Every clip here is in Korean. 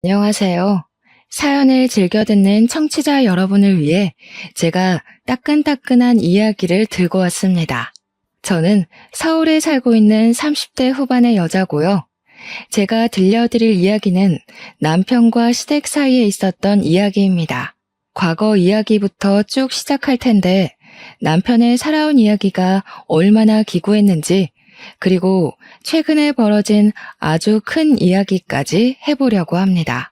안녕하세요. 사연을 즐겨 듣는 청취자 여러분을 위해 제가 따끈따끈한 이야기를 들고 왔습니다. 저는 서울에 살고 있는 30대 후반의 여자고요. 제가 들려드릴 이야기는 남편과 시댁 사이에 있었던 이야기입니다. 과거 이야기부터 쭉 시작할 텐데 남편의 살아온 이야기가 얼마나 기구했는지 그리고 최근에 벌어진 아주 큰 이야기까지 해보려고 합니다.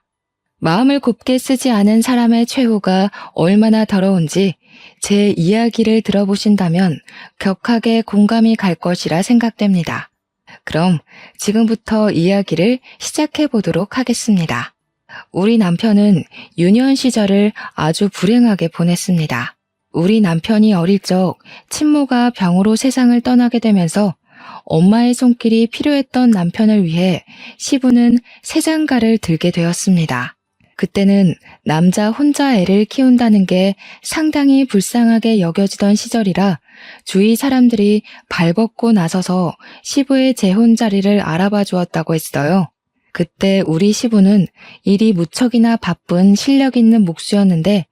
마음을 곱게 쓰지 않은 사람의 최후가 얼마나 더러운지 제 이야기를 들어보신다면 격하게 공감이 갈 것이라 생각됩니다. 그럼 지금부터 이야기를 시작해 보도록 하겠습니다. 우리 남편은 유년 시절을 아주 불행하게 보냈습니다. 우리 남편이 어릴 적 친모가 병으로 세상을 떠나게 되면서 엄마의 손길이 필요했던 남편을 위해 시부는 세장가를 들게 되었습니다. 그때는 남자 혼자 애를 키운다는 게 상당히 불쌍하게 여겨지던 시절이라 주위 사람들이 발벗고 나서서 시부의 재혼 자리를 알아봐 주었다고 했어요. 그때 우리 시부는 일이 무척이나 바쁜 실력 있는 목수였는데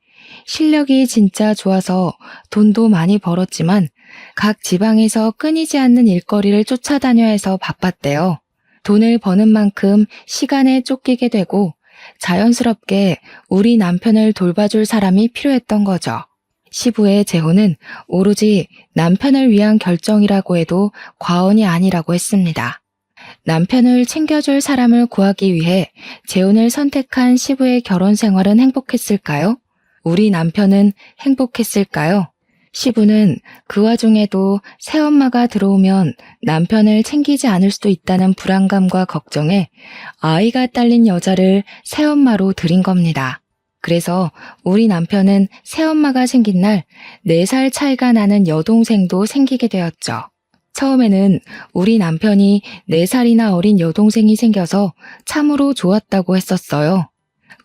실력이 진짜 좋아서 돈도 많이 벌었지만 각 지방에서 끊이지 않는 일거리를 쫓아다녀야 해서 바빴대요. 돈을 버는 만큼 시간에 쫓기게 되고 자연스럽게 우리 남편을 돌봐줄 사람이 필요했던 거죠. 시부의 재혼은 오로지 남편을 위한 결정이라고 해도 과언이 아니라고 했습니다. 남편을 챙겨줄 사람을 구하기 위해 재혼을 선택한 시부의 결혼 생활은 행복했을까요? 우리 남편은 행복했을까요? 시부는 그 와중에도 새엄마가 들어오면 남편을 챙기지 않을 수도 있다는 불안감과 걱정에 아이가 딸린 여자를 새엄마로 들인 겁니다. 그래서 우리 남편은 새엄마가 생긴 날 4살 차이가 나는 여동생도 생기게 되었죠. 처음에는 우리 남편이 4살이나 어린 여동생이 생겨서 참으로 좋았다고 했었어요.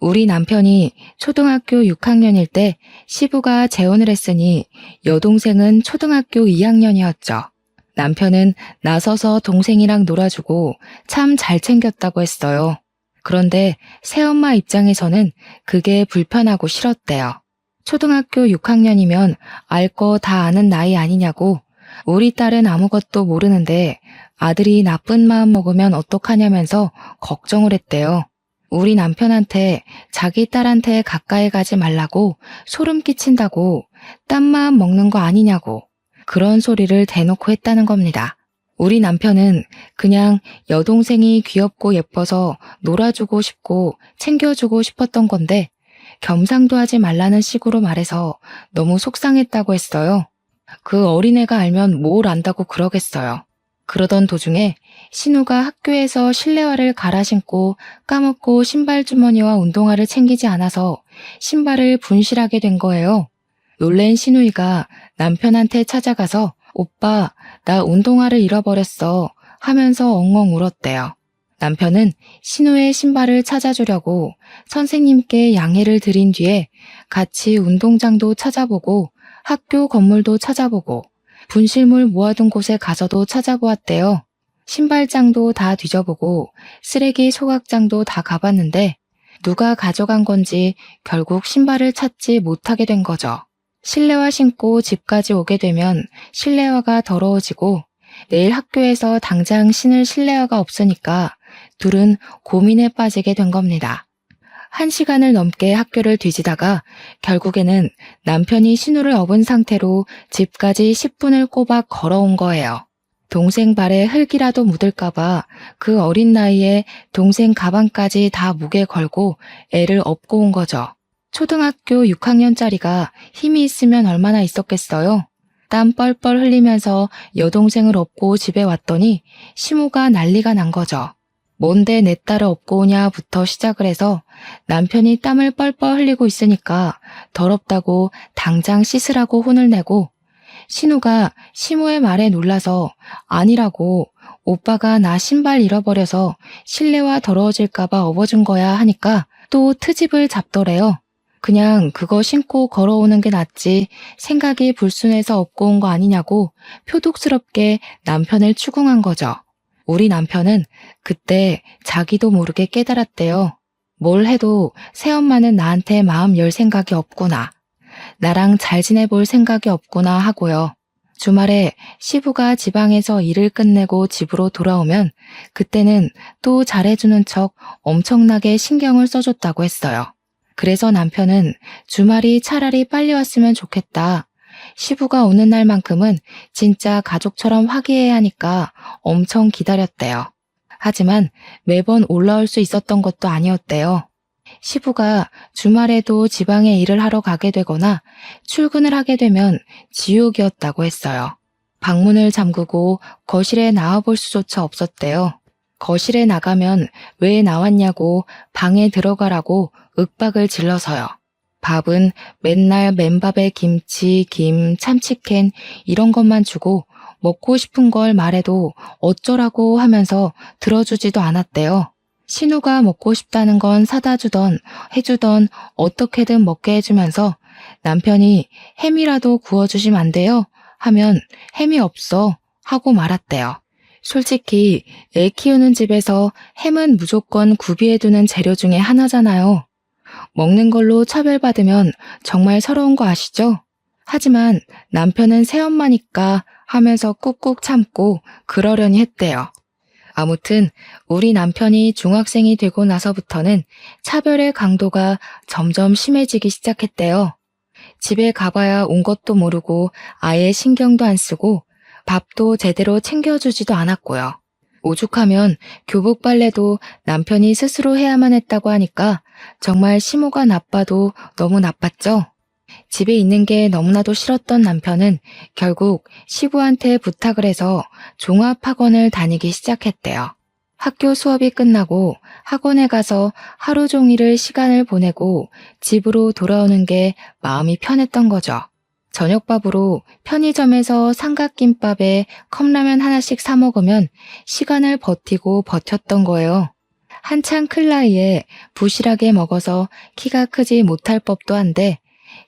우리 남편이 초등학교 6학년일 때 시부가 재혼을 했으니 여동생은 초등학교 2학년이었죠. 남편은 나서서 동생이랑 놀아주고 참 잘 챙겼다고 했어요. 그런데 새엄마 입장에서는 그게 불편하고 싫었대요. 초등학교 6학년이면 알 거 다 아는 나이 아니냐고 우리 딸은 아무것도 모르는데 아들이 나쁜 마음 먹으면 어떡하냐면서 걱정을 했대요. 우리 남편한테 자기 딸한테 가까이 가지 말라고 소름 끼친다고 딴 마음 먹는 거 아니냐고 그런 소리를 대놓고 했다는 겁니다. 우리 남편은 그냥 여동생이 귀엽고 예뻐서 놀아주고 싶고 챙겨주고 싶었던 건데 겸상도 하지 말라는 식으로 말해서 너무 속상했다고 했어요. 그 어린애가 알면 뭘 안다고 그러겠어요. 그러던 도중에 신우가 학교에서 실내화를 갈아 신고 까먹고 신발 주머니와 운동화를 챙기지 않아서 신발을 분실하게 된 거예요. 놀란 신우이가 남편한테 찾아가서 오빠, 나 운동화를 잃어버렸어 하면서 엉엉 울었대요. 남편은 신우의 신발을 찾아주려고 선생님께 양해를 드린 뒤에 같이 운동장도 찾아보고 학교 건물도 찾아보고 분실물 모아둔 곳에 가서도 찾아보았대요. 신발장도 다 뒤져보고 쓰레기 소각장도 다 가봤는데 누가 가져간 건지 결국 신발을 찾지 못하게 된 거죠. 실내화 신고 집까지 오게 되면 실내화가 더러워지고 내일 학교에서 당장 신을 실내화가 없으니까 둘은 고민에 빠지게 된 겁니다. 1시간을 넘게 학교를 뒤지다가 결국에는 남편이 신호를 업은 상태로 집까지 10분을 꼬박 걸어온 거예요. 동생 발에 흙이라도 묻을까봐 그 어린 나이에 동생 가방까지 다 무게 걸고 애를 업고 온 거죠. 초등학교 6학년짜리가 힘이 있으면 얼마나 있었겠어요? 땀 뻘뻘 흘리면서 여동생을 업고 집에 왔더니 시모가 난리가 난 거죠. 뭔데 내 딸을 업고 오냐부터 시작을 해서 남편이 땀을 뻘뻘 흘리고 있으니까 더럽다고 당장 씻으라고 혼을 내고 신우가 시모의 말에 놀라서 아니라고 오빠가 나 신발 잃어버려서 실내화 더러워질까봐 업어준 거야 하니까 또 트집을 잡더래요. 그냥 그거 신고 걸어오는 게 낫지 생각이 불순해서 업고 온 거 아니냐고 표독스럽게 남편을 추궁한 거죠. 우리 남편은 그때 자기도 모르게 깨달았대요. 뭘 해도 새엄마는 나한테 마음 열 생각이 없구나. 나랑 잘 지내볼 생각이 없구나 하고요. 주말에 시부가 지방에서 일을 끝내고 집으로 돌아오면 그때는 또 잘해주는 척 엄청나게 신경을 써줬다고 했어요. 그래서 남편은 주말이 차라리 빨리 왔으면 좋겠다. 시부가 오는 날만큼은 진짜 가족처럼 화기애애하니까 엄청 기다렸대요. 하지만 매번 올라올 수 있었던 것도 아니었대요. 시부가 주말에도 지방에 일을 하러 가게 되거나 출근을 하게 되면 지옥이었다고 했어요. 방문을 잠그고 거실에 나와볼 수조차 없었대요. 거실에 나가면 왜 나왔냐고 방에 들어가라고 윽박을 질러서요. 밥은 맨날 맨밥에 김치, 김, 참치캔 이런 것만 주고 먹고 싶은 걸 말해도 어쩌라고 하면서 들어주지도 않았대요. 신우가 먹고 싶다는 건 사다 주던 해주던 어떻게든 먹게 해주면서 남편이 햄이라도 구워주시면 안 돼요? 하면 햄이 없어 하고 말았대요. 솔직히 애 키우는 집에서 햄은 무조건 구비해두는 재료 중에 하나잖아요. 먹는 걸로 차별받으면 정말 서러운 거 아시죠? 하지만 남편은 새엄마니까 하면서 꾹꾹 참고 그러려니 했대요. 아무튼 우리 남편이 중학생이 되고 나서부터는 차별의 강도가 점점 심해지기 시작했대요. 집에 가봐야 온 것도 모르고 아예 신경도 안 쓰고 밥도 제대로 챙겨주지도 않았고요. 오죽하면 교복 빨래도 남편이 스스로 해야만 했다고 하니까 정말 시모가 나빠도 너무 나빴죠. 집에 있는 게 너무나도 싫었던 남편은 결국 시부한테 부탁을 해서 종합학원을 다니기 시작했대요. 학교 수업이 끝나고 학원에 가서 하루 종일을 시간을 보내고 집으로 돌아오는 게 마음이 편했던 거죠. 저녁밥으로 편의점에서 삼각김밥에 컵라면 하나씩 사 먹으면 시간을 버티고 버텼던 거예요. 한창 클 나이에 부실하게 먹어서 키가 크지 못할 법도 한데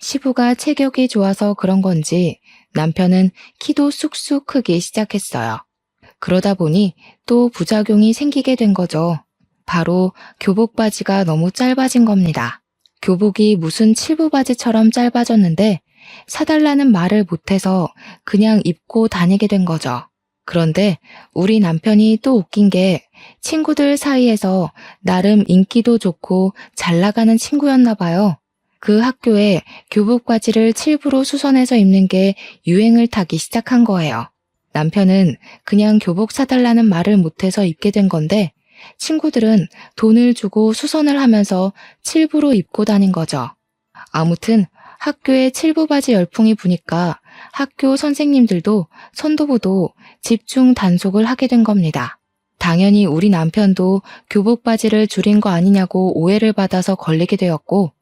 시부가 체격이 좋아서 그런 건지 남편은 키도 쑥쑥 크기 시작했어요. 그러다 보니 또 부작용이 생기게 된 거죠. 바로 교복 바지가 너무 짧아진 겁니다. 교복이 무슨 칠부 바지처럼 짧아졌는데 사달라는 말을 못해서 그냥 입고 다니게 된 거죠. 그런데 우리 남편이 또 웃긴 게 친구들 사이에서 나름 인기도 좋고 잘 나가는 친구였나 봐요. 그 학교에 교복 바지를 칠부로 수선해서 입는 게 유행을 타기 시작한 거예요. 남편은 그냥 교복 사달라는 말을 못해서 입게 된 건데 친구들은 돈을 주고 수선을 하면서 칠부로 입고 다닌 거죠. 아무튼 학교에 칠부 바지 열풍이 부니까 학교 선생님들도 선도부도 집중 단속을 하게 된 겁니다. 당연히 우리 남편도 교복 바지를 줄인 거 아니냐고 오해를 받아서 걸리게 되었고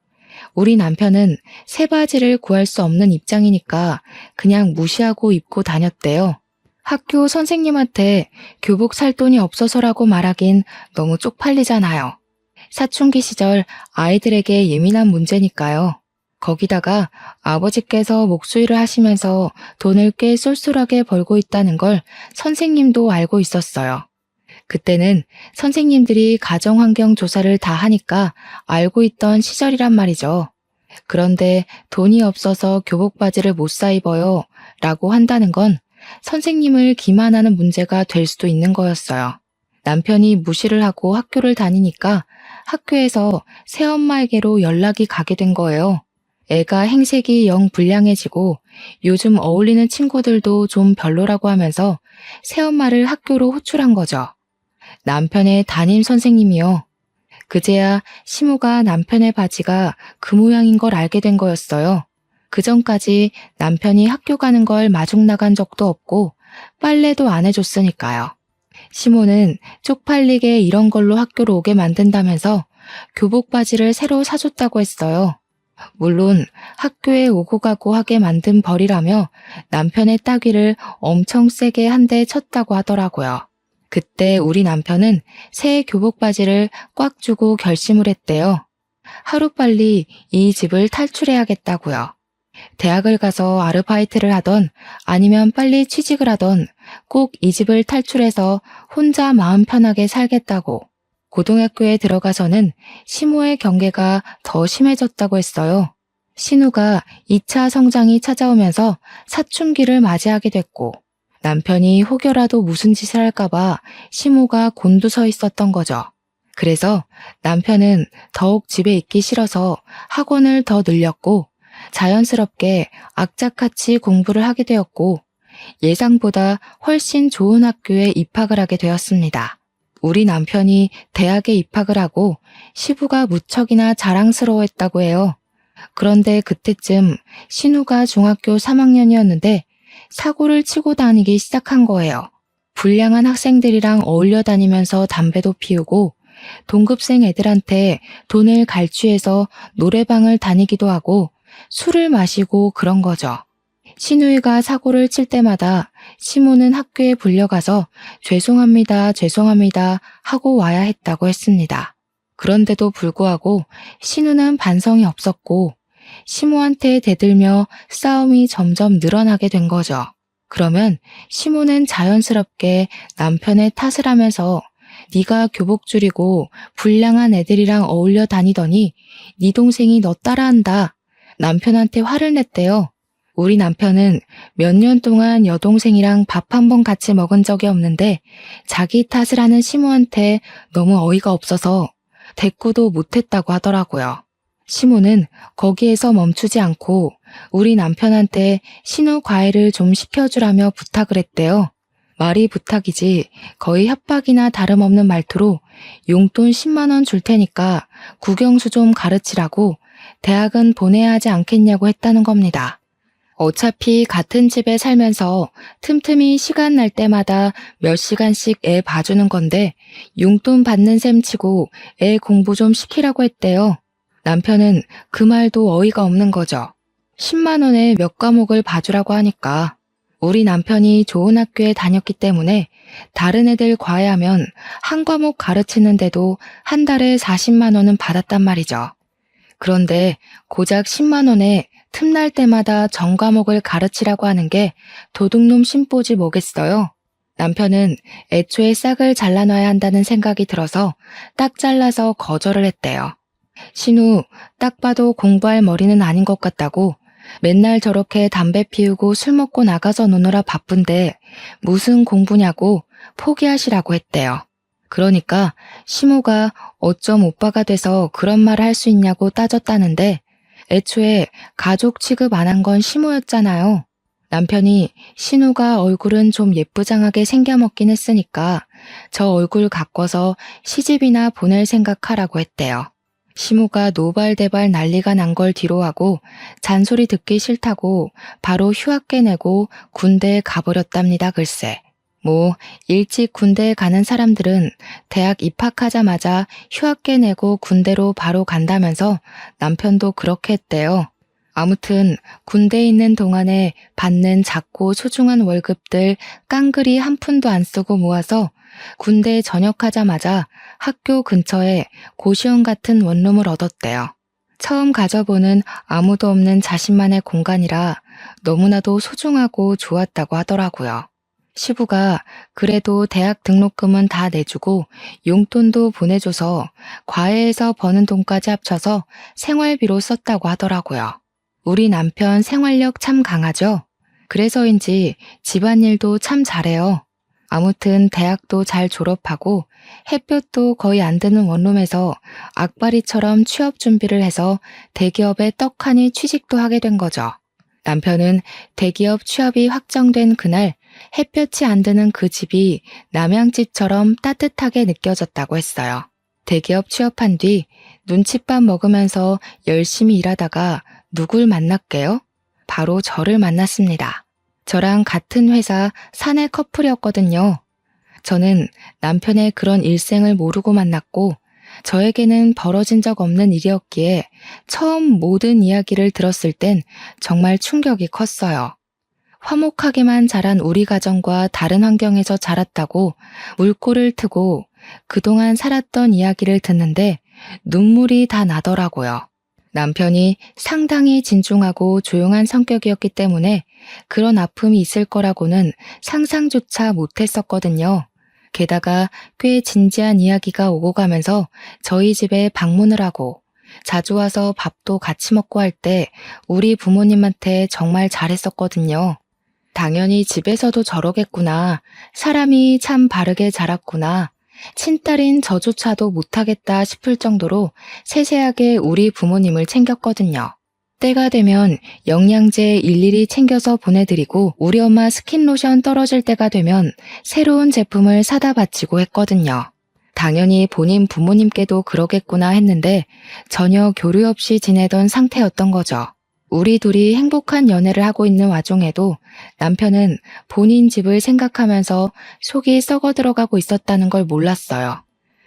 우리 남편은 새 바지를 구할 수 없는 입장이니까 그냥 무시하고 입고 다녔대요. 학교 선생님한테 교복 살 돈이 없어서라고 말하긴 너무 쪽팔리잖아요. 사춘기 시절 아이들에게 예민한 문제니까요. 거기다가 아버지께서 목수일을 하시면서 돈을 꽤 쏠쏠하게 벌고 있다는 걸 선생님도 알고 있었어요. 그때는 선생님들이 가정환경 조사를 다 하니까 알고 있던 시절이란 말이죠. 그런데 돈이 없어서 교복 바지를 못 사 입어요 라고 한다는 건 선생님을 기만하는 문제가 될 수도 있는 거였어요. 남편이 무시를 하고 학교를 다니니까 학교에서 새엄마에게로 연락이 가게 된 거예요. 애가 행색이 영 불량해지고 요즘 어울리는 친구들도 좀 별로라고 하면서 새엄마를 학교로 호출한 거죠. 남편의 담임 선생님이요. 그제야 시모가 남편의 바지가 그 모양인 걸 알게 된 거였어요. 그전까지 남편이 학교 가는 걸 마중 나간 적도 없고 빨래도 안 해줬으니까요. 시모는 쪽팔리게 이런 걸로 학교로 오게 만든다면서 교복 바지를 새로 사줬다고 했어요. 물론 학교에 오고 가고 하게 만든 벌이라며 남편의 따귀를 엄청 세게 한 대 쳤다고 하더라고요. 그때 우리 남편은 새 교복 바지를 꽉 쥐고 결심을 했대요. 하루빨리 이 집을 탈출해야겠다고요. 대학을 가서 아르바이트를 하던 아니면 빨리 취직을 하던 꼭 이 집을 탈출해서 혼자 마음 편하게 살겠다고. 고등학교에 들어가서는 시모의 경계가 더 심해졌다고 했어요. 신우가 2차 성장이 찾아오면서 사춘기를 맞이하게 됐고 남편이 혹여라도 무슨 짓을 할까봐 시모가 곤두서 있었던 거죠. 그래서 남편은 더욱 집에 있기 싫어서 학원을 더 늘렸고 자연스럽게 악착같이 공부를 하게 되었고 예상보다 훨씬 좋은 학교에 입학을 하게 되었습니다. 우리 남편이 대학에 입학을 하고 시부가 무척이나 자랑스러워했다고 해요. 그런데 그때쯤 신우가 중학교 3학년이었는데 사고를 치고 다니기 시작한 거예요. 불량한 학생들이랑 어울려 다니면서 담배도 피우고 동급생 애들한테 돈을 갈취해서 노래방을 다니기도 하고 술을 마시고 그런 거죠. 신우이가 사고를 칠 때마다 시모는 학교에 불려가서 죄송합니다, 죄송합니다 하고 와야 했다고 했습니다. 그런데도 불구하고 신우는 반성이 없었고 시모한테 대들며 싸움이 점점 늘어나게 된 거죠. 그러면 시모는 자연스럽게 남편의 탓을 하면서 네가 교복 줄이고 불량한 애들이랑 어울려 다니더니 네 동생이 너 따라한다. 남편한테 화를 냈대요. 우리 남편은 몇 년 동안 여동생이랑 밥 한 번 같이 먹은 적이 없는데 자기 탓을 하는 시모한테 너무 어이가 없어서 대꾸도 못했다고 하더라고요. 시모는 거기에서 멈추지 않고 우리 남편한테 신우 과외를 좀 시켜주라며 부탁을 했대요. 말이 부탁이지 거의 협박이나 다름없는 말투로 용돈 10만 원 줄 테니까 국영수 좀 가르치라고 대학은 보내야 하지 않겠냐고 했다는 겁니다. 어차피 같은 집에 살면서 틈틈이 시간 날 때마다 몇 시간씩 애 봐주는 건데 용돈 받는 셈 치고 애 공부 좀 시키라고 했대요. 남편은 그 말도 어이가 없는 거죠. 10만 원에 몇 과목을 봐주라고 하니까 우리 남편이 좋은 학교에 다녔기 때문에 다른 애들 과외하면 한 과목 가르치는데도 한 달에 40만 원은 받았단 말이죠. 그런데 고작 10만 원에 틈날 때마다 전 과목을 가르치라고 하는 게 도둑놈 심보지 뭐겠어요. 남편은 애초에 싹을 잘라놔야 한다는 생각이 들어서 딱 잘라서 거절을 했대요. 신우, 딱 봐도 공부할 머리는 아닌 것 같다고 맨날 저렇게 담배 피우고 술 먹고 나가서 노느라 바쁜데 무슨 공부냐고 포기하시라고 했대요. 그러니까 시모가 어쩜 오빠가 돼서 그런 말을 할 수 있냐고 따졌다는데 애초에 가족 취급 안 한 건 시모였잖아요. 남편이 신우가 얼굴은 좀 예쁘장하게 생겨먹긴 했으니까 저 얼굴 가꿔서 시집이나 보낼 생각하라고 했대요. 시모가 노발대발 난리가 난 걸 뒤로하고 잔소리 듣기 싫다고 바로 휴학 깨내고 군대에 가버렸답니다. 글쎄. 뭐 일찍 군대에 가는 사람들은 대학 입학하자마자 휴학 깨내고 군대로 바로 간다면서 남편도 그렇게 했대요. 아무튼 군대에 있는 동안에 받는 작고 소중한 월급들 깡그리 한 푼도 안 쓰고 모아서 군대에 전역하자마자 학교 근처에 고시원 같은 원룸을 얻었대요. 처음 가져보는 아무도 없는 자신만의 공간이라 너무나도 소중하고 좋았다고 하더라고요. 시부가 그래도 대학 등록금은 다 내주고 용돈도 보내줘서 과외에서 버는 돈까지 합쳐서 생활비로 썼다고 하더라고요. 우리 남편 생활력 참 강하죠? 그래서인지 집안일도 참 잘해요. 아무튼 대학도 잘 졸업하고 햇볕도 거의 안 드는 원룸에서 악바리처럼 취업 준비를 해서 대기업에 떡하니 취직도 하게 된 거죠. 남편은 대기업 취업이 확정된 그날 햇볕이 안 드는 그 집이 남양집처럼 따뜻하게 느껴졌다고 했어요. 대기업 취업한 뒤 눈칫밥 먹으면서 열심히 일하다가 누굴 만났게요? 바로 저를 만났습니다. 저랑 같은 회사 사내 커플이었거든요. 저는 남편의 그런 일생을 모르고 만났고 저에게는 벌어진 적 없는 일이었기에 처음 모든 이야기를 들었을 땐 정말 충격이 컸어요. 화목하게만 자란 우리 가정과 다른 환경에서 자랐다고 물꼬를 트고 그동안 살았던 이야기를 듣는데 눈물이 다 나더라고요. 남편이 상당히 진중하고 조용한 성격이었기 때문에 그런 아픔이 있을 거라고는 상상조차 못했었거든요. 게다가 꽤 진지한 이야기가 오고 가면서 저희 집에 방문을 하고 자주 와서 밥도 같이 먹고 할 때 우리 부모님한테 정말 잘했었거든요. 당연히 집에서도 저러겠구나. 사람이 참 바르게 자랐구나. 친딸인 저조차도 못하겠다 싶을 정도로 세세하게 우리 부모님을 챙겼거든요. 때가 되면 영양제 일일이 챙겨서 보내드리고 우리 엄마 스킨로션 떨어질 때가 되면 새로운 제품을 사다 바치고 했거든요. 당연히 본인 부모님께도 그러겠구나 했는데 전혀 교류 없이 지내던 상태였던 거죠. 우리 둘이 행복한 연애를 하고 있는 와중에도 남편은 본인 집을 생각하면서 속이 썩어 들어가고 있었다는 걸 몰랐어요.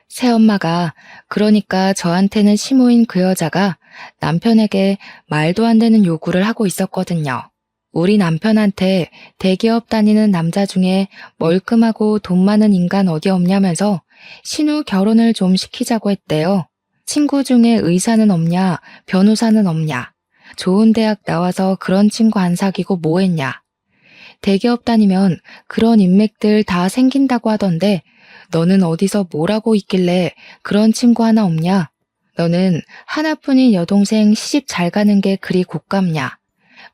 새엄마가 그러니까 저한테는 시모인 그 여자가 남편에게 말도 안 되는 요구를 하고 있었거든요. 우리 남편한테 대기업 다니는 남자 중에 멀끔하고 돈 많은 인간 어디 없냐면서 신우 결혼을 좀 시키자고 했대요. 친구 중에 의사는 없냐, 변호사는 없냐, 좋은 대학 나와서 그런 친구 안 사귀고 뭐 했냐. 대기업 다니면 그런 인맥들 다 생긴다고 하던데 너는 어디서 뭐라고 있길래 그런 친구 하나 없냐? 너는 하나뿐인 여동생 시집 잘 가는 게 그리 곶감냐?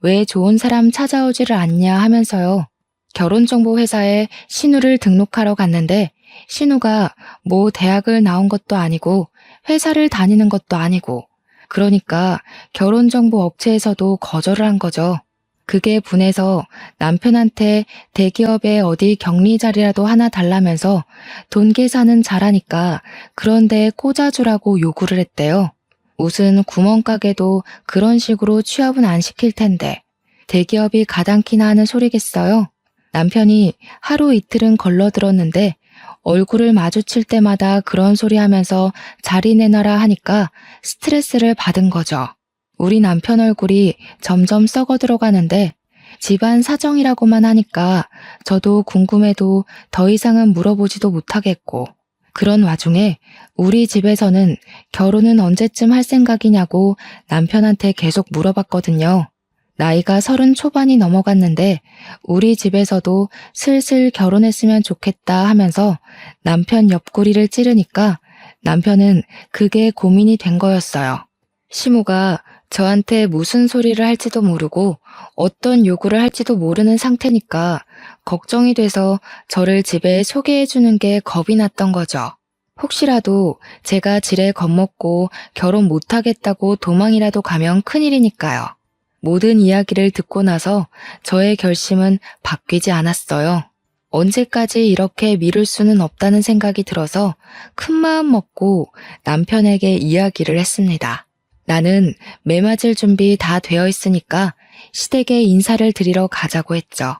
왜 좋은 사람 찾아오지를 않냐 하면서요. 결혼정보회사에 신우를 등록하러 갔는데 신우가 뭐 대학을 나온 것도 아니고 회사를 다니는 것도 아니고 그러니까 결혼정보 업체에서도 거절을 한 거죠. 그게 분해서 남편한테 대기업에 어디 격리 자리라도 하나 달라면서 돈 계산은 잘하니까 그런 데에 꽂아주라고 요구를 했대요. 무슨 구멍가게도 그런 식으로 취업은 안 시킬 텐데 대기업이 가당키나 하는 소리겠어요? 남편이 하루 이틀은 걸러들었는데 얼굴을 마주칠 때마다 그런 소리 하면서 자리 내놔라 하니까 스트레스를 받은 거죠. 우리 남편 얼굴이 점점 썩어 들어가는데 집안 사정이라고만 하니까 저도 궁금해도 더 이상은 물어보지도 못하겠고 그런 와중에 우리 집에서는 결혼은 언제쯤 할 생각이냐고 남편한테 계속 물어봤거든요. 나이가 30 초반이 넘어갔는데 우리 집에서도 슬슬 결혼했으면 좋겠다 하면서 남편 옆구리를 찌르니까 남편은 그게 고민이 된 거였어요. 시모가 저한테 무슨 소리를 할지도 모르고 어떤 요구를 할지도 모르는 상태니까 걱정이 돼서 저를 집에 소개해주는 게 겁이 났던 거죠. 혹시라도 제가 지레 겁먹고 결혼 못하겠다고 도망이라도 가면 큰일이니까요. 모든 이야기를 듣고 나서 저의 결심은 바뀌지 않았어요. 언제까지 이렇게 미룰 수는 없다는 생각이 들어서 큰 마음 먹고 남편에게 이야기를 했습니다. 나는 매 맞을 준비 다 되어 있으니까 시댁에 인사를 드리러 가자고 했죠.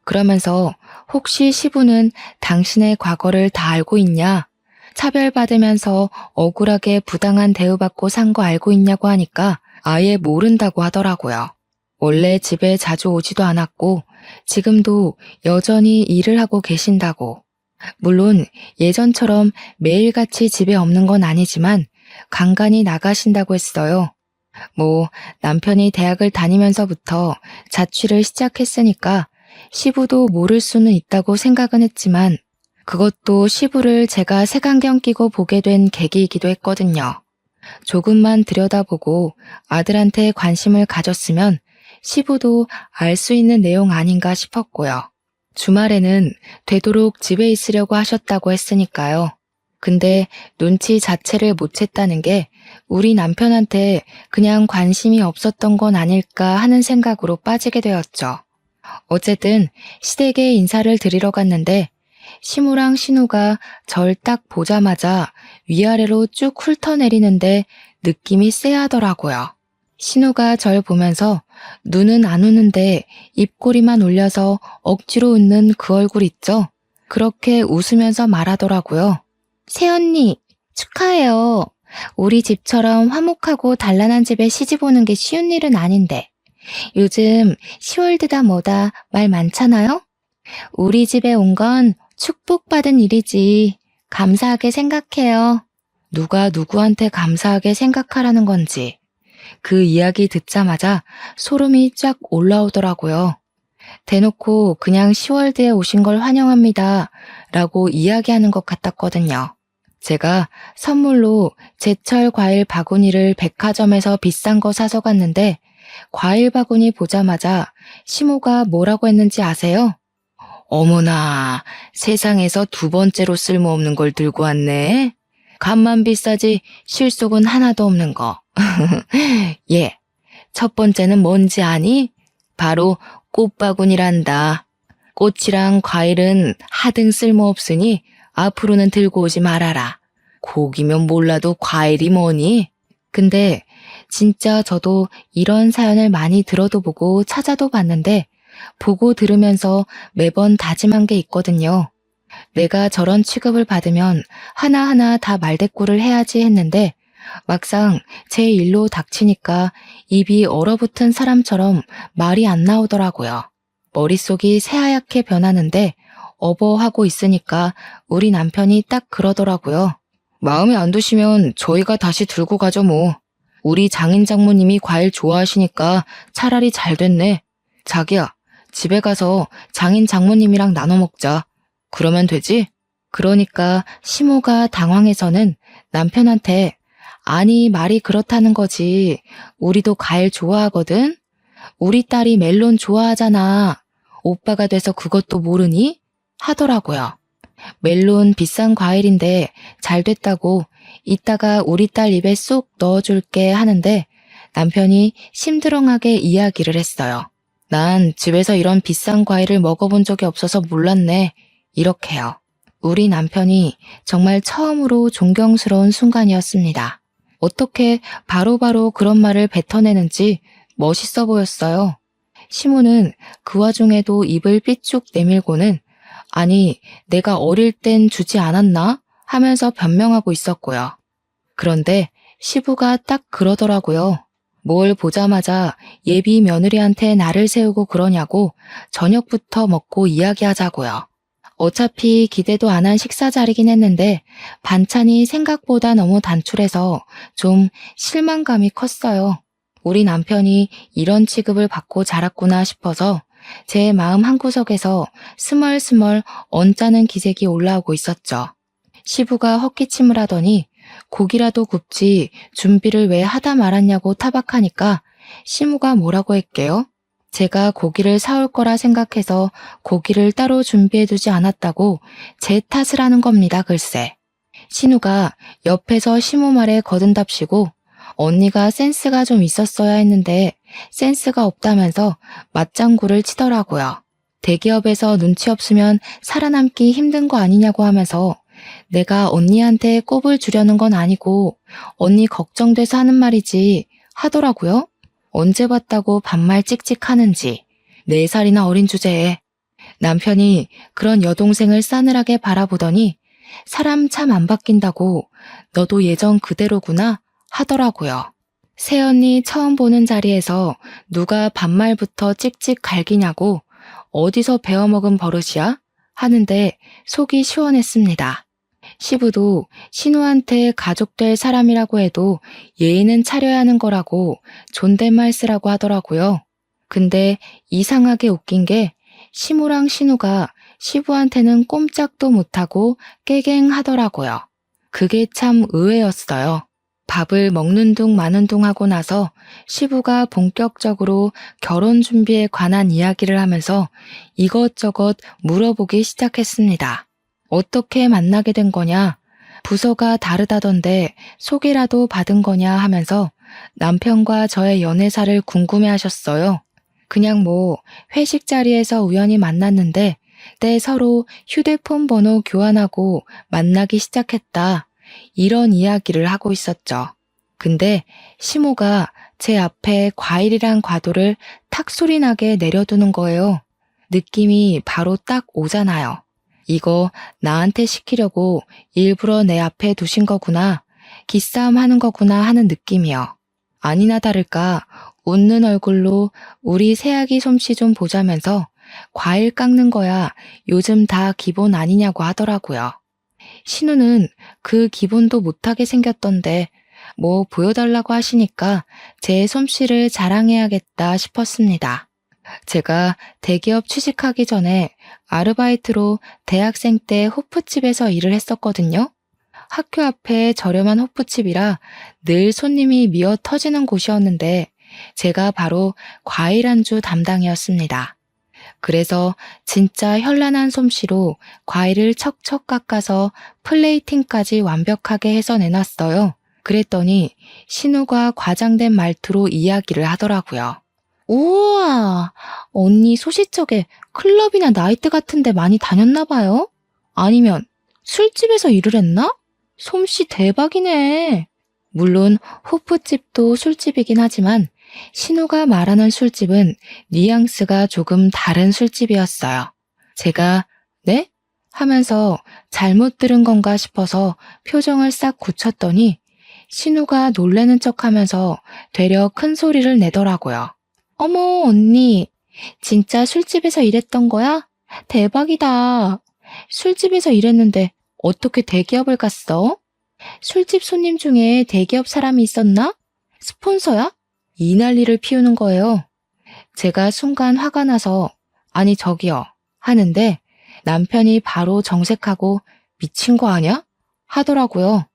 그러면서 혹시 시부는 당신의 과거를 다 알고 있냐? 차별받으면서 억울하게 부당한 대우받고 산 거 알고 있냐고 하니까 아예 모른다고 하더라고요. 원래 집에 자주 오지도 않았고 지금도 여전히 일을 하고 계신다고. 물론 예전처럼 매일같이 집에 없는 건 아니지만 간간히 나가신다고 했어요. 뭐 남편이 대학을 다니면서부터 자취를 시작했으니까 시부도 모를 수는 있다고 생각은 했지만 그것도 시부를 제가 색안경 끼고 보게 된 계기이기도 했거든요. 조금만 들여다보고 아들한테 관심을 가졌으면 시부도 알 수 있는 내용 아닌가 싶었고요. 주말에는 되도록 집에 있으려고 하셨다고 했으니까요. 근데 눈치 자체를 못 챘다는 게 우리 남편한테 그냥 관심이 없었던 건 아닐까 하는 생각으로 빠지게 되었죠. 어쨌든 시댁에 인사를 드리러 갔는데 시무랑 신우가 절 딱 보자마자 위아래로 쭉 훑어내리는데 느낌이 쎄하더라고요. 신우가 절 보면서 눈은 안 우는데 입꼬리만 올려서 억지로 웃는 그 얼굴 있죠? 그렇게 웃으면서 말하더라고요. 새언니, 축하해요. 우리 집처럼 화목하고 단란한 집에 시집 오는 게 쉬운 일은 아닌데. 요즘 시월드다 뭐다 말 많잖아요? 우리 집에 온 건 축복받은 일이지. 감사하게 생각해요. 누가 누구한테 감사하게 생각하라는 건지. 그 이야기 듣자마자 소름이 쫙 올라오더라고요. 대놓고 그냥 10월드에 오신 걸 환영합니다 라고 이야기하는 것 같았거든요. 제가 선물로 제철 과일 바구니를 백화점에서 비싼 거 사서 갔는데 과일 바구니 보자마자 시모가 뭐라고 했는지 아세요? 어머나, 세상에서 두 번째로 쓸모없는 걸 들고 왔네. 값만 비싸지 실속은 하나도 없는 거. 예, 첫 번째는 뭔지 아니? 바로 꽃바구니란다. 꽃이랑 과일은 하등 쓸모없으니 앞으로는 들고 오지 말아라. 고기면 몰라도 과일이 뭐니? 근데 진짜 저도 이런 사연을 많이 들어도 보고 찾아도 봤는데 보고 들으면서 매번 다짐한 게 있거든요. 내가 저런 취급을 받으면 하나하나 다 말대꾸를 해야지 했는데 막상 제 일로 닥치니까 입이 얼어붙은 사람처럼 말이 안 나오더라고요. 머릿속이 새하얗게 변하는데 어버하고 있으니까 우리 남편이 딱 그러더라고요. 마음에 안 드시면 저희가 다시 들고 가죠 뭐. 우리 장인 장모님이 과일 좋아하시니까 차라리 잘 됐네. 자기야, 집에 가서 장인 장모님이랑 나눠 먹자. 그러면 되지? 그러니까 시모가 당황해서는 남편한테 아니 말이 그렇다는 거지. 우리도 과일 좋아하거든. 우리 딸이 멜론 좋아하잖아. 오빠가 돼서 그것도 모르니? 하더라고요. 멜론 비싼 과일인데 잘 됐다고 이따가 우리 딸 입에 쏙 넣어줄게 하는데 남편이 심드렁하게 이야기를 했어요. 난 집에서 이런 비싼 과일을 먹어본 적이 없어서 몰랐네. 이렇게요. 우리 남편이 정말 처음으로 존경스러운 순간이었습니다. 어떻게 바로바로 그런 말을 뱉어내는지 멋있어 보였어요. 시모는 그 와중에도 입을 삐쭉 내밀고는 아니, 내가 어릴 땐 주지 않았나? 하면서 변명하고 있었고요. 그런데 시부가 딱 그러더라고요. 뭘 보자마자 예비 며느리한테 나를 세우고 그러냐고 저녁부터 먹고 이야기하자고요. 어차피 기대도 안 한 식사 자리긴 했는데 반찬이 생각보다 너무 단출해서 좀 실망감이 컸어요. 우리 남편이 이런 취급을 받고 자랐구나 싶어서 제 마음 한구석에서 스멀스멀 언짢은 기색이 올라오고 있었죠. 시부가 헛기침을 하더니 고기라도 굽지 준비를 왜 하다 말았냐고 타박하니까 시무가 뭐라고 했게요? 제가 고기를 사올 거라 생각해서 고기를 따로 준비해두지 않았다고 제 탓을 하는 겁니다, 글쎄. 신우가 옆에서 시무 말에 거듭답시고 언니가 센스가 좀 있었어야 했는데 센스가 없다면서 맞장구를 치더라고요. 대기업에서 눈치 없으면 살아남기 힘든 거 아니냐고 하면서 내가 언니한테 꼽을 주려는 건 아니고 언니 걱정돼서 하는 말이지 하더라고요. 언제 봤다고 반말 찍찍하는지 4살이나 어린 주제에 남편이 그런 여동생을 싸늘하게 바라보더니 사람 참 안 바뀐다고 너도 예전 그대로구나 하더라고요. 새언니 처음 보는 자리에서 누가 반말부터 찍찍 갈기냐고 어디서 배워먹은 버릇이야? 하는데 속이 시원했습니다. 시부도 신우한테 가족 될 사람이라고 해도 예의는 차려야 하는 거라고 존댓말 쓰라고 하더라고요. 근데 이상하게 웃긴 게 시무랑 신우가 시부한테는 꼼짝도 못하고 깨갱하더라고요. 그게 참 의외였어요. 밥을 먹는 둥 마는 둥 하고 나서 시부가 본격적으로 결혼 준비에 관한 이야기를 하면서 이것저것 물어보기 시작했습니다. 어떻게 만나게 된 거냐? 부서가 다르다던데 소개라도 받은 거냐 하면서 남편과 저의 연애사를 궁금해하셨어요. 그냥 뭐 회식 자리에서 우연히 만났는데 때 서로 휴대폰 번호 교환하고 만나기 시작했다. 이런 이야기를 하고 있었죠. 근데 시모가 제 앞에 과일이란 과도를 탁 소리나게 내려두는 거예요. 느낌이 바로 딱 오잖아요. 이거 나한테 시키려고 일부러 내 앞에 두신 거구나. 기싸움 하는 거구나 하는 느낌이요. 아니나 다를까 웃는 얼굴로 우리 새아기 솜씨 좀 보자면서 과일 깎는 거야 요즘 다 기본 아니냐고 하더라고요. 신우는 그 기본도 못하게 생겼던데 뭐 보여달라고 하시니까 제 솜씨를 자랑해야겠다 싶었습니다. 제가 대기업 취직하기 전에 아르바이트로 대학생 때 호프집에서 일을 했었거든요. 학교 앞에 저렴한 호프집이라 늘 손님이 미어 터지는 곳이었는데 제가 바로 과일 안주 담당이었습니다. 그래서 진짜 현란한 솜씨로 과일을 척척 깎아서 플레이팅까지 완벽하게 해서 내놨어요. 그랬더니 신우가 과장된 말투로 이야기를 하더라고요. 우와, 언니 소시적에 클럽이나 나이트 같은 데 많이 다녔나 봐요? 아니면 술집에서 일을 했나? 솜씨 대박이네. 물론 호프집도 술집이긴 하지만 신우가 말하는 술집은 뉘앙스가 조금 다른 술집이었어요. 제가 네? 하면서 잘못 들은 건가 싶어서 표정을 싹 굳혔더니 신우가 놀라는 척하면서 되려 큰 소리를 내더라고요. 어머, 언니, 진짜 술집에서 일했던 거야? 대박이다. 술집에서 일했는데 어떻게 대기업을 갔어? 술집 손님 중에 대기업 사람이 있었나? 스폰서야? 이 난리를 피우는 거예요. 제가 순간 화가 나서 아니 저기요 하는데 남편이 바로 정색하고 미친 거 아냐? 하더라고요.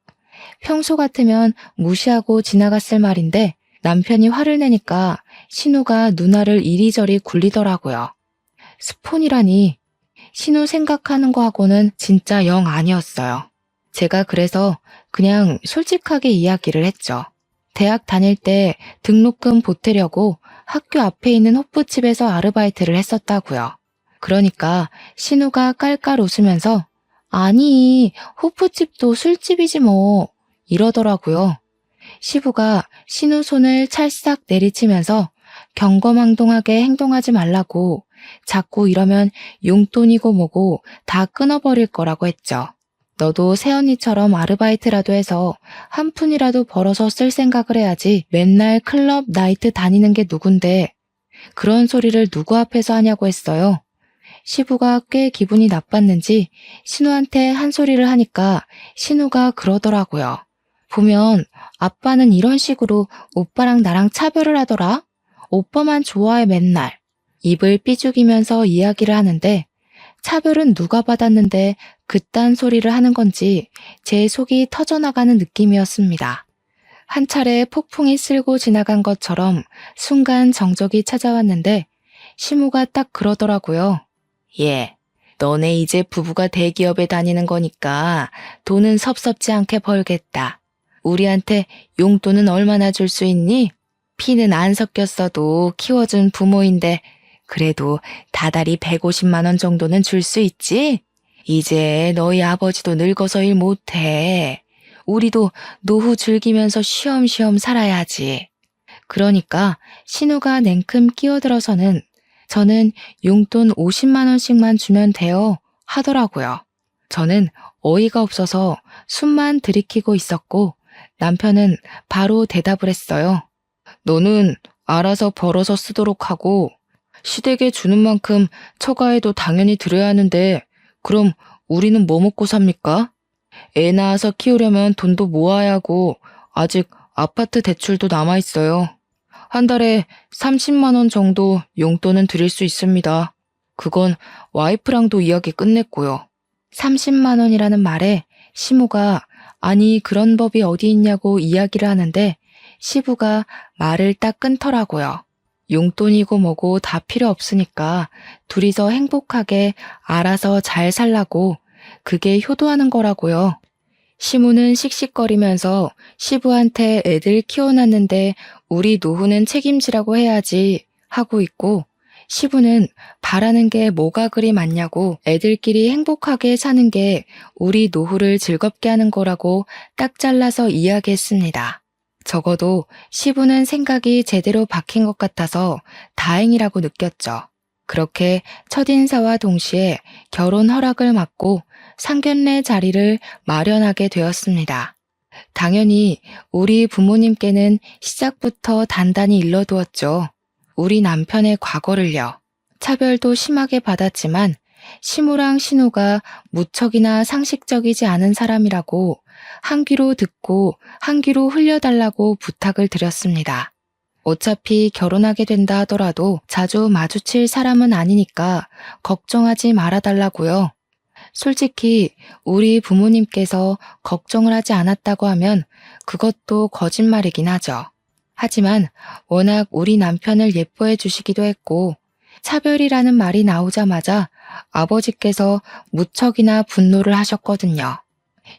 평소 같으면 무시하고 지나갔을 말인데 남편이 화를 내니까 신우가 누나를 이리저리 굴리더라고요. 스폰이라니 신우 생각하는 거하고는 진짜 영 아니었어요. 제가 그래서 그냥 솔직하게 이야기를 했죠. 대학 다닐 때 등록금 보태려고 학교 앞에 있는 호프집에서 아르바이트를 했었다고요. 그러니까 신우가 깔깔 웃으면서 아니, 호프집도 술집이지 뭐 이러더라고요. 시부가 신우 손을 찰싹 내리치면서 경거망동하게 행동하지 말라고 자꾸 이러면 용돈이고 뭐고 다 끊어버릴 거라고 했죠. 너도 새언니처럼 아르바이트라도 해서 한 푼이라도 벌어서 쓸 생각을 해야지 맨날 클럽 나이트 다니는 게 누군데 그런 소리를 누구 앞에서 하냐고 했어요. 시부가 꽤 기분이 나빴는지 신우한테 한 소리를 하니까 신우가 그러더라고요. 보면 아빠는 이런 식으로 오빠랑 나랑 차별을 하더라. 오빠만 좋아해 맨날. 입을 삐죽이면서 이야기를 하는데 차별은 누가 받았는데 그딴 소리를 하는 건지 제 속이 터져나가는 느낌이었습니다. 한 차례 폭풍이 쓸고 지나간 것처럼 순간 정적이 찾아왔는데 시무가 딱 그러더라고요. 예, 너네 이제 부부가 대기업에 다니는 거니까 돈은 섭섭지 않게 벌겠다. 우리한테 용돈은 얼마나 줄 수 있니? 피는 안 섞였어도 키워준 부모인데 그래도 다달이 150만 원 정도는 줄 수 있지? 이제 너희 아버지도 늙어서 일 못해. 우리도 노후 즐기면서 쉬엄쉬엄 살아야지. 그러니까 신우가 냉큼 끼어들어서는 저는 용돈 50만 원씩만 주면 돼요 하더라고요. 저는 어이가 없어서 숨만 들이키고 있었고 남편은 바로 대답을 했어요. 너는 알아서 벌어서 쓰도록 하고 시댁에 주는 만큼 처가에도 당연히 드려야 하는데 그럼 우리는 뭐 먹고 삽니까? 애 낳아서 키우려면 돈도 모아야 하고 아직 아파트 대출도 남아있어요. 한 달에 30만 원 정도 용돈은 드릴 수 있습니다. 그건 와이프랑도 이야기 끝냈고요. 30만 원이라는 말에 시무가 아니 그런 법이 어디 있냐고 이야기를 하는데 시부가 말을 딱 끊더라고요. 용돈이고 뭐고 다 필요 없으니까 둘이서 행복하게 알아서 잘 살라고 그게 효도하는 거라고요. 시무는 씩씩거리면서 시부한테 애들 키워놨는데 우리 노후는 책임지라고 해야지 하고 있고 시부는 바라는 게 뭐가 그리 많냐고 애들끼리 행복하게 사는 게 우리 노후를 즐겁게 하는 거라고 딱 잘라서 이야기했습니다. 적어도 시부는 생각이 제대로 박힌 것 같아서 다행이라고 느꼈죠. 그렇게 첫인사와 동시에 결혼 허락을 받고 상견례 자리를 마련하게 되었습니다. 당연히 우리 부모님께는 시작부터 단단히 일러두었죠. 우리 남편의 과거를요. 차별도 심하게 받았지만 시무랑 신우가 무척이나 상식적이지 않은 사람이라고 한 귀로 듣고 한 귀로 흘려달라고 부탁을 드렸습니다. 어차피 결혼하게 된다 하더라도 자주 마주칠 사람은 아니니까 걱정하지 말아달라고요. 솔직히 우리 부모님께서 걱정을 하지 않았다고 하면 그것도 거짓말이긴 하죠. 하지만 워낙 우리 남편을 예뻐해 주시기도 했고 차별이라는 말이 나오자마자 아버지께서 무척이나 분노를 하셨거든요.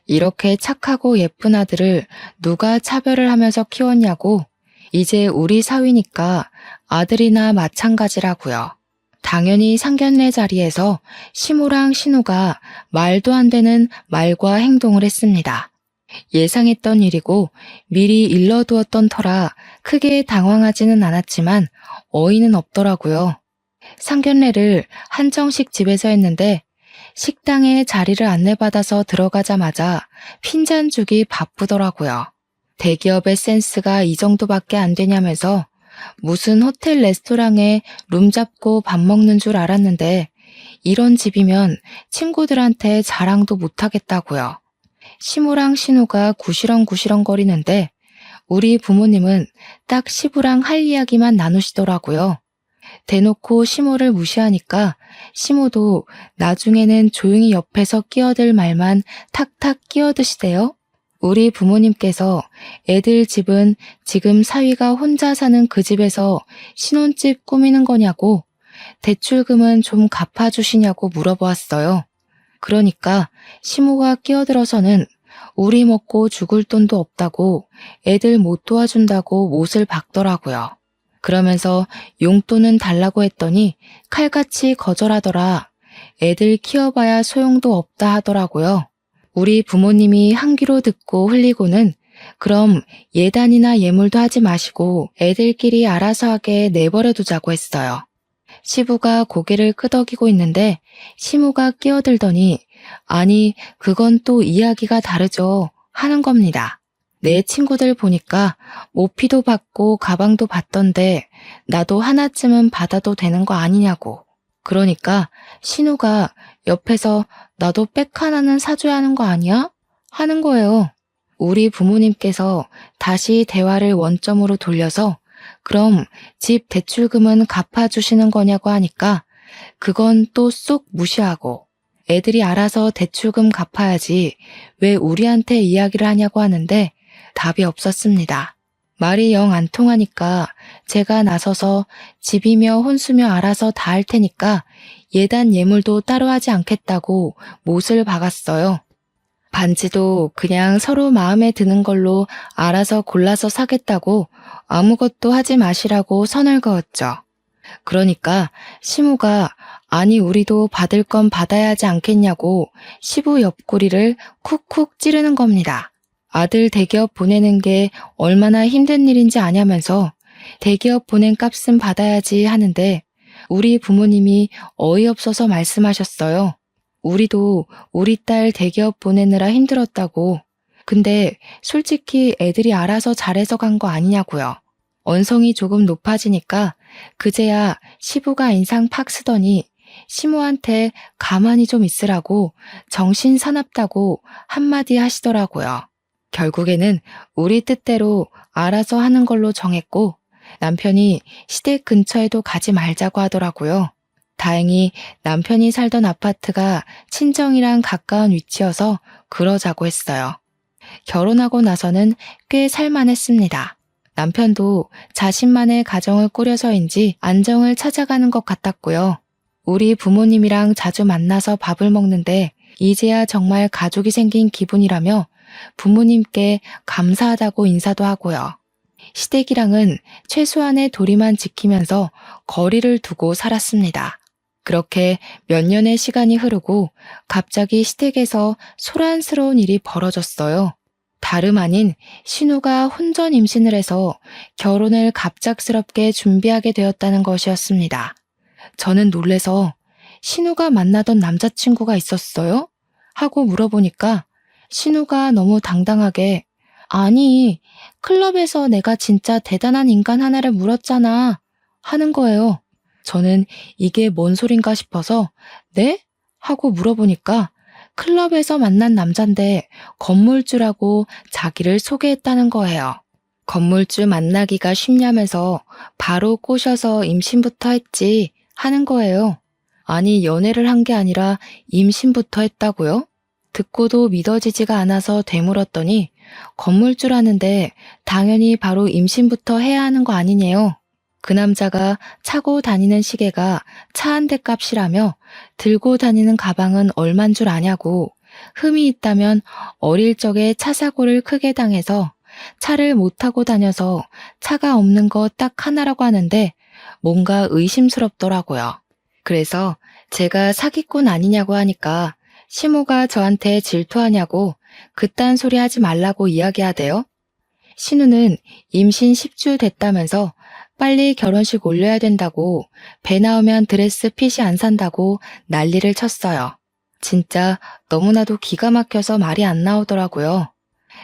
이렇게 착하고 예쁜 아들을 누가 차별을 하면서 키웠냐고. 이제 우리 사위니까 아들이나 마찬가지라고요. 당연히 상견례 자리에서 시모랑 신우가 말도 안 되는 말과 행동을 했습니다. 예상했던 일이고 미리 일러두었던 터라 크게 당황하지는 않았지만 어이는 없더라고요. 상견례를 한정식 집에서 했는데 식당에 자리를 안내받아서 들어가자마자 핀잔 주기 바쁘더라고요. 대기업의 센스가 이 정도밖에 안 되냐면서 무슨 호텔 레스토랑에 룸 잡고 밥 먹는 줄 알았는데 이런 집이면 친구들한테 자랑도 못하겠다고요. 시모랑 신우가 구시렁구시렁 거리는데 우리 부모님은 딱 시부랑 할 이야기만 나누시더라고요. 대놓고 시모를 무시하니까 시모도 나중에는 조용히 옆에서 끼어들 말만 탁탁 끼어드시대요. 우리 부모님께서 애들 집은 지금 사위가 혼자 사는 그 집에서 신혼집 꾸미는 거냐고 대출금은 좀 갚아주시냐고 물어보았어요. 그러니까 시모가 끼어들어서는 우리 먹고 죽을 돈도 없다고 애들 못 도와준다고 못을 박더라고요. 그러면서 용돈은 달라고 했더니 칼같이 거절하더라. 애들 키워봐야 소용도 없다 하더라고요. 우리 부모님이 한 귀로 듣고 흘리고는 그럼 예단이나 예물도 하지 마시고 애들끼리 알아서 하게 내버려 두자고 했어요. 시부가 고개를 끄덕이고 있는데 시모가 끼어들더니 아니 그건 또 이야기가 다르죠 하는 겁니다. 내 친구들 보니까 모피도 받고 가방도 받던데 나도 하나쯤은 받아도 되는 거 아니냐고. 그러니까 신우가 옆에서 나도 백 하나는 사줘야 하는 거 아니야? 하는 거예요. 우리 부모님께서 다시 대화를 원점으로 돌려서 그럼 집 대출금은 갚아주시는 거냐고 하니까 그건 또 쏙 무시하고 애들이 알아서 대출금 갚아야지 왜 우리한테 이야기를 하냐고 하는데 답이 없었습니다. 말이 영 안 통하니까 제가 나서서 집이며 혼수며 알아서 다 할 테니까 예단 예물도 따로 하지 않겠다고 못을 박았어요. 반지도 그냥 서로 마음에 드는 걸로 알아서 골라서 사겠다고 아무것도 하지 마시라고 선을 그었죠. 그러니까 시모가 아니 우리도 받을 건 받아야 하지 않겠냐고 시부 옆구리를 쿡쿡 찌르는 겁니다. 아들 대기업 보내는 게 얼마나 힘든 일인지 아냐면서 대기업 보낸 값은 받아야지 하는데 우리 부모님이 어이없어서 말씀하셨어요. 우리도 우리 딸 대기업 보내느라 힘들었다고. 근데 솔직히 애들이 알아서 잘해서 간 거 아니냐고요. 언성이 조금 높아지니까 그제야 시부가 인상 팍 쓰더니 시모한테 가만히 좀 있으라고 정신 사납다고 한마디 하시더라고요. 결국에는 우리 뜻대로 알아서 하는 걸로 정했고 남편이 시댁 근처에도 가지 말자고 하더라고요. 다행히 남편이 살던 아파트가 친정이랑 가까운 위치여서 그러자고 했어요. 결혼하고 나서는 꽤 살만했습니다. 남편도 자신만의 가정을 꾸려서인지 안정을 찾아가는 것 같았고요. 우리 부모님이랑 자주 만나서 밥을 먹는데 이제야 정말 가족이 생긴 기분이라며 부모님께 감사하다고 인사도 하고요. 시댁이랑은 최소한의 도리만 지키면서 거리를 두고 살았습니다. 그렇게 몇 년의 시간이 흐르고 갑자기 시댁에서 소란스러운 일이 벌어졌어요. 다름 아닌 신우가 혼전 임신을 해서 결혼을 갑작스럽게 준비하게 되었다는 것이었습니다. 저는 놀래서 신우가 만나던 남자친구가 있었어요? 하고 물어보니까 신우가 너무 당당하게 아니, 클럽에서 내가 진짜 대단한 인간 하나를 물었잖아 하는 거예요. 저는 이게 뭔 소린가 싶어서 네? 하고 물어보니까 클럽에서 만난 남잔데 건물주라고 자기를 소개했다는 거예요. 건물주 만나기가 쉽냐면서 바로 꼬셔서 임신부터 했지 하는 거예요. 아니, 연애를 한 게 아니라 임신부터 했다고요? 듣고도 믿어지지가 않아서 되물었더니 건물주라는데 당연히 바로 임신부터 해야 하는 거 아니냐요. 그 남자가 차고 다니는 시계가 차 한 대 값이라며 들고 다니는 가방은 얼만 줄 아냐고, 흠이 있다면 어릴 적에 차 사고를 크게 당해서 차를 못 타고 다녀서 차가 없는 거 딱 하나라고 하는데 뭔가 의심스럽더라고요. 그래서 제가 사기꾼 아니냐고 하니까 시모가 저한테 질투하냐고 그딴 소리 하지 말라고 이야기하대요. 신우는 임신 10주 됐다면서 빨리 결혼식 올려야 된다고, 배 나오면 드레스 핏이 안 산다고 난리를 쳤어요. 진짜 너무나도 기가 막혀서 말이 안 나오더라고요.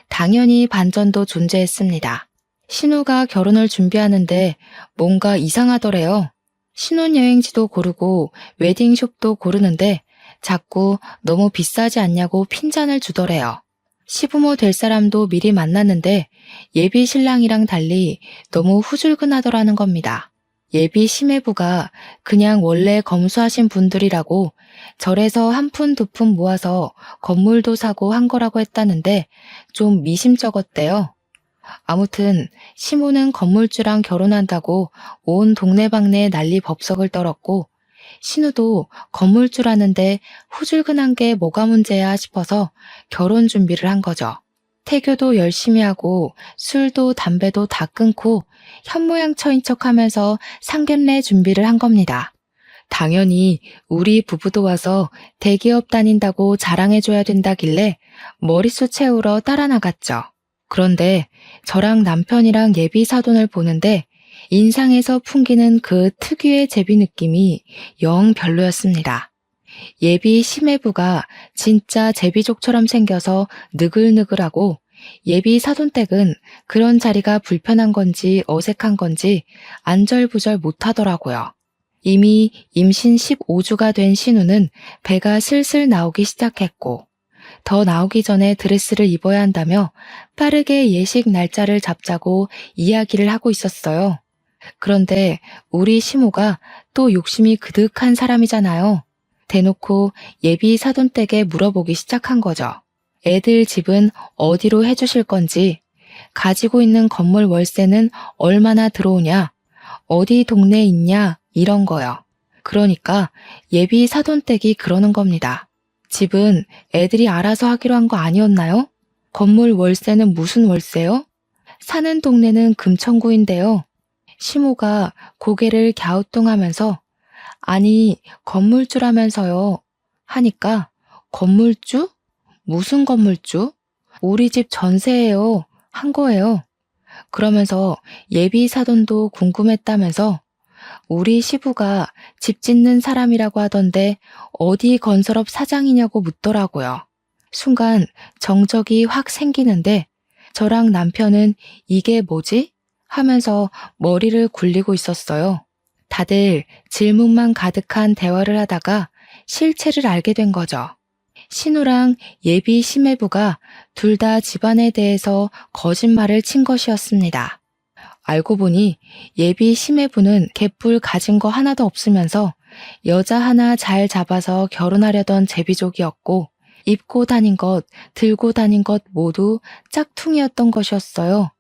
당연히 반전도 존재했습니다. 신우가 결혼을 준비하는데 뭔가 이상하더래요. 신혼여행지도 고르고 웨딩숍도 고르는데 자꾸 너무 비싸지 않냐고 핀잔을 주더래요. 시부모 될 사람도 미리 만났는데 예비 신랑이랑 달리 너무 후줄근하더라는 겁니다. 예비 시매부가 그냥 원래 검소하신 분들이라고 절에서 한 푼 두 푼 모아서 건물도 사고 한 거라고 했다는데 좀 미심쩍었대요. 아무튼 시모는 건물주랑 결혼한다고 온 동네방네 난리 법석을 떨었고, 신우도 건물주라는데 후줄근한 게 뭐가 문제야 싶어서 결혼 준비를 한 거죠. 태교도 열심히 하고 술도 담배도 다 끊고 현모양처인 척하면서 상견례 준비를 한 겁니다. 당연히 우리 부부도 와서 대기업 다닌다고 자랑해줘야 된다길래 머릿수 채우러 따라 나갔죠. 그런데 저랑 남편이랑 예비 사돈을 보는데 인상에서 풍기는 그 특유의 제비 느낌이 영 별로였습니다. 예비 시매부가 진짜 제비족처럼 생겨서 느글느글하고, 예비 사돈댁은 그런 자리가 불편한 건지 어색한 건지 안절부절 못하더라고요. 이미 임신 15주가 된 신우는 배가 슬슬 나오기 시작했고, 더 나오기 전에 드레스를 입어야 한다며 빠르게 예식 날짜를 잡자고 이야기를 하고 있었어요. 그런데 우리 시모가 또 욕심이 그득한 사람이잖아요. 대놓고 예비 사돈댁에 물어보기 시작한 거죠. 애들 집은 어디로 해주실 건지, 가지고 있는 건물 월세는 얼마나 들어오냐, 어디 동네에 있냐, 이런 거요. 그러니까 예비 사돈댁이 그러는 겁니다. 집은 애들이 알아서 하기로 한 거 아니었나요? 건물 월세는 무슨 월세요? 사는 동네는 금천구인데요. 시모가 고개를 갸우뚱하면서 아니, 건물주라면서요 하니까, 건물주? 무슨 건물주? 우리 집 전세예요 한 거예요. 그러면서 예비 사돈도 궁금했다면서 우리 시부가 집 짓는 사람이라고 하던데 어디 건설업 사장이냐고 묻더라고요. 순간 정적이 확 생기는데 저랑 남편은 이게 뭐지? 하면서 머리를 굴리고 있었어요. 다들 질문만 가득한 대화를 하다가 실체를 알게 된 거죠. 신우랑 예비 시매부가 둘 다 집안에 대해서 거짓말을 친 것이었습니다. 알고 보니 예비 시매부는 개뿔 가진 거 하나도 없으면서 여자 하나 잘 잡아서 결혼하려던 제비족이었고, 입고 다닌 것, 들고 다닌 것 모두 짝퉁이었던 것이었어요.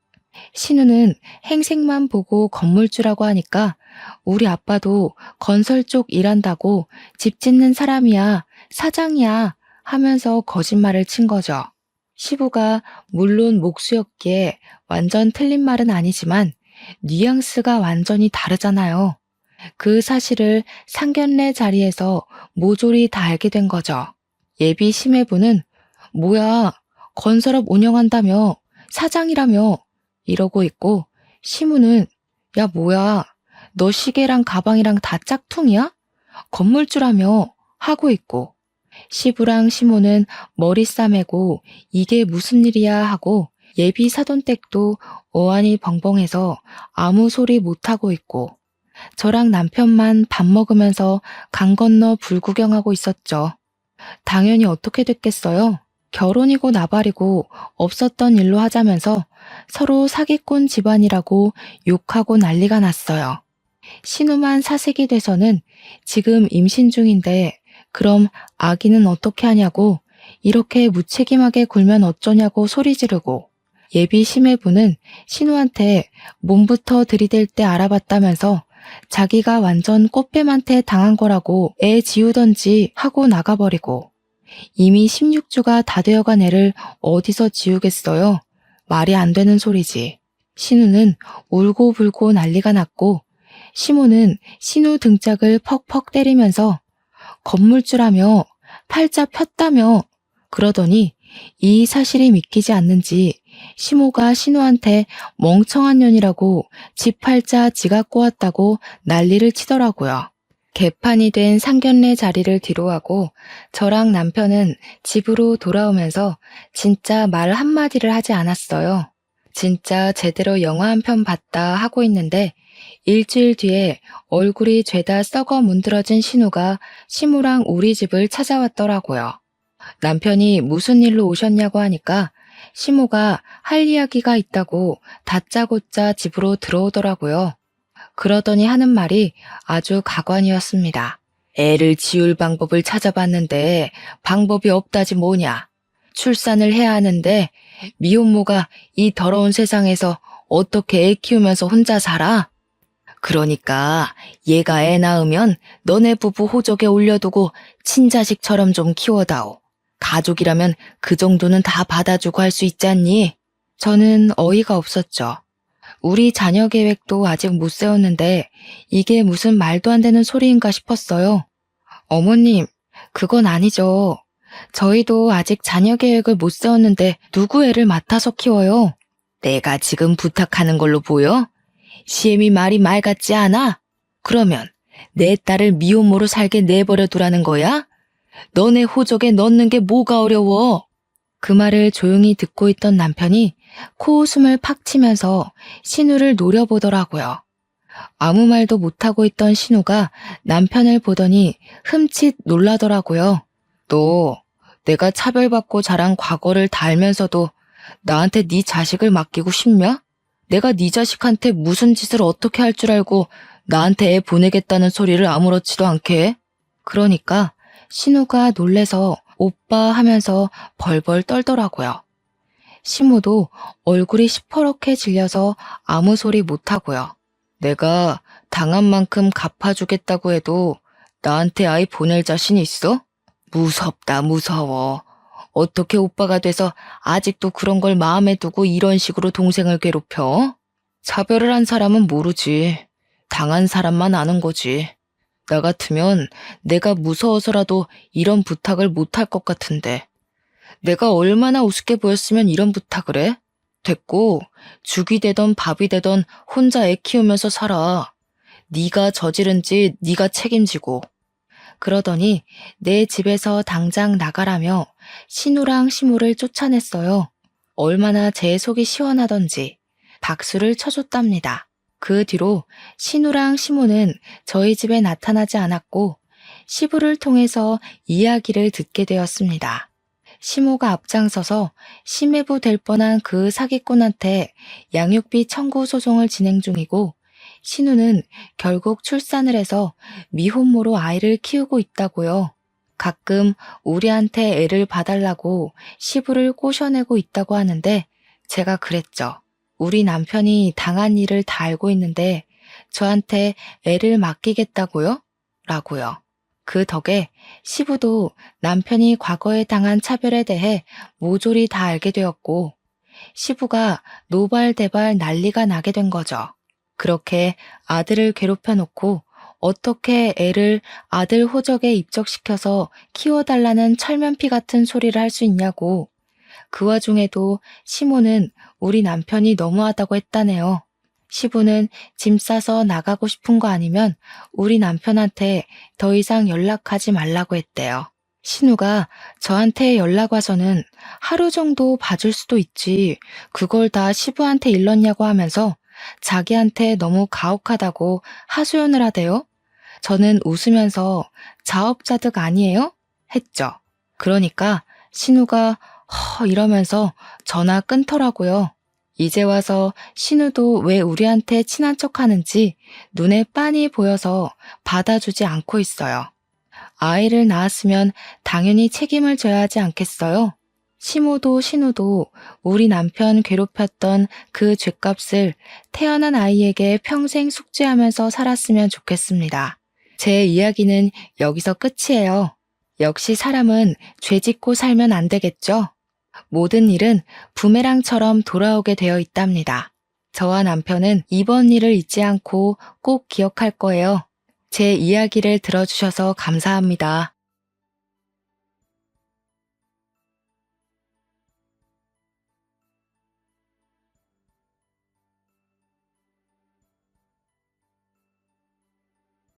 신우는 행색만 보고 건물주라고 하니까 우리 아빠도 건설 쪽 일한다고 집 짓는 사람이야, 사장이야 하면서 거짓말을 친 거죠. 시부가 물론 목수였기에 완전 틀린 말은 아니지만 뉘앙스가 완전히 다르잖아요. 그 사실을 상견례 자리에서 모조리 다 알게 된 거죠. 예비 시매부는 뭐야, 건설업 운영한다며, 사장이라며 이러고 있고, 시무는 야 뭐야, 너 시계랑 가방이랑 다 짝퉁이야? 건물주라며 하고 있고, 시부랑 시모는 머리 싸매고 이게 무슨 일이야 하고, 예비 사돈댁도 어안이 벙벙해서 아무 소리 못하고 있고, 저랑 남편만 밥 먹으면서 강 건너 불구경하고 있었죠. 당연히 어떻게 됐겠어요? 결혼이고 나발이고 없었던 일로 하자면서 서로 사기꾼 집안이라고 욕하고 난리가 났어요. 신우만 사색이 돼서는 지금 임신 중인데 그럼 아기는 어떻게 하냐고 이렇게 무책임하게 굴면 어쩌냐고 소리 지르고 예비 심해부는 신우한테 몸부터 들이댈 때 알아봤다면서 자기가 완전 꽃뱀한테 당한 거라고 애 지우던지 하고 나가버리고 이미 16주가 다 되어간 애를 어디서 지우겠어요? 말이 안 되는 소리지. 신우는 울고불고 난리가 났고 시모는 신우 등짝을 퍽퍽 때리면서 건물주라며 팔자 폈다며 그러더니 이 사실이 믿기지 않는지 시모가 신우한테 멍청한 년이라고 지 팔자 지가 꼬았다고 난리를 치더라고요. 개판이 된 상견례 자리를 뒤로하고 저랑 남편은 집으로 돌아오면서 진짜 말 한마디를 하지 않았어요. 진짜 제대로 영화 한 편 봤다 하고 있는데 일주일 뒤에 얼굴이 죄다 썩어 문드러진 신우가 시무랑 우리 집을 찾아왔더라고요. 남편이 무슨 일로 오셨냐고 하니까 시무가 할 이야기가 있다고 다짜고짜 집으로 들어오더라고요. 그러더니 하는 말이 아주 가관이었습니다. 애를 지울 방법을 찾아봤는데 방법이 없다지 뭐냐. 출산을 해야 하는데 미혼모가 이 더러운 세상에서 어떻게 애 키우면서 혼자 살아? 그러니까 얘가 애 낳으면 너네 부부 호적에 올려두고 친자식처럼 좀 키워다오. 가족이라면 그 정도는 다 받아주고 할 수 있지 않니? 저는 어이가 없었죠. 우리 자녀 계획도 아직 못 세웠는데 이게 무슨 말도 안 되는 소리인가 싶었어요. 어머님, 그건 아니죠. 저희도 아직 자녀 계획을 못 세웠는데 누구 애를 맡아서 키워요? 내가 지금 부탁하는 걸로 보여? 시엠이 말이 말 같지 않아? 그러면 내 딸을 미혼모로 살게 내버려 두라는 거야? 너네 호적에 넣는 게 뭐가 어려워? 그 말을 조용히 듣고 있던 남편이 코웃음을 팍 치면서 신우를 노려보더라고요. 아무 말도 못하고 있던 신우가 남편을 보더니 흠칫 놀라더라고요. 너 내가 차별받고 자란 과거를 다 알면서도 나한테 네 자식을 맡기고 싶냐? 내가 네 자식한테 무슨 짓을 어떻게 할 줄 알고 나한테 애 보내겠다는 소리를 아무렇지도 않게 해? 그러니까 신우가 놀래서 오빠 하면서 벌벌 떨더라고요. 시무도 얼굴이 시퍼렇게 질려서 아무 소리 못하고요. 내가 당한 만큼 갚아주겠다고 해도 나한테 아이 보낼 자신 있어? 무섭다, 무서워. 어떻게 오빠가 돼서 아직도 그런 걸 마음에 두고 이런 식으로 동생을 괴롭혀? 차별을 한 사람은 모르지. 당한 사람만 아는 거지. 나 같으면 내가 무서워서라도 이런 부탁을 못할 것 같은데. 내가 얼마나 우습게 보였으면 이런 부탁을 해? 됐고, 죽이 되던 밥이 되던 혼자 애 키우면서 살아. 네가 저지른 짓 네가 책임지고. 그러더니 내 집에서 당장 나가라며 신우랑 시무를 쫓아냈어요. 얼마나 제 속이 시원하던지 박수를 쳐줬답니다. 그 뒤로 신우랑 시무는 저희 집에 나타나지 않았고 시부를 통해서 이야기를 듣게 되었습니다. 시모가 앞장서서 심해부 될 뻔한 그 사기꾼한테 양육비 청구 소송을 진행 중이고 신우는 결국 출산을 해서 미혼모로 아이를 키우고 있다고요. 가끔 우리한테 애를 봐달라고 시부를 꼬셔내고 있다고 하는데 제가 그랬죠. 우리 남편이 당한 일을 다 알고 있는데 저한테 애를 맡기겠다고요? 라고요. 그 덕에 시부도 남편이 과거에 당한 차별에 대해 모조리 다 알게 되었고 시부가 노발대발 난리가 나게 된 거죠. 그렇게 아들을 괴롭혀 놓고 어떻게 애를 아들 호적에 입적시켜서 키워달라는 철면피 같은 소리를 할 수 있냐고. 그 와중에도 시모는 우리 남편이 너무하다고 했다네요. 시부는 짐 싸서 나가고 싶은 거 아니면 우리 남편한테 더 이상 연락하지 말라고 했대요. 신우가 저한테 연락 와서는 하루 정도 봐줄 수도 있지 그걸 다 시부한테 일렀냐고 하면서 자기한테 너무 가혹하다고 하소연을 하대요. 저는 웃으면서 자업자득 아니에요? 했죠. 그러니까 신우가 이러면서 전화 끊더라고요. 이제 와서 신우도 왜 우리한테 친한 척 하는지 눈에 빤히 보여서 받아주지 않고 있어요. 아이를 낳았으면 당연히 책임을 져야 하지 않겠어요? 시모도 신우도 우리 남편 괴롭혔던 그 죗값을 태어난 아이에게 평생 숙지하면서 살았으면 좋겠습니다. 제 이야기는 여기서 끝이에요. 역시 사람은 죄 짓고 살면 안 되겠죠? 모든 일은 부메랑처럼 돌아오게 되어 있답니다. 저와 남편은 이번 일을 잊지 않고 꼭 기억할 거예요. 제 이야기를 들어주셔서 감사합니다.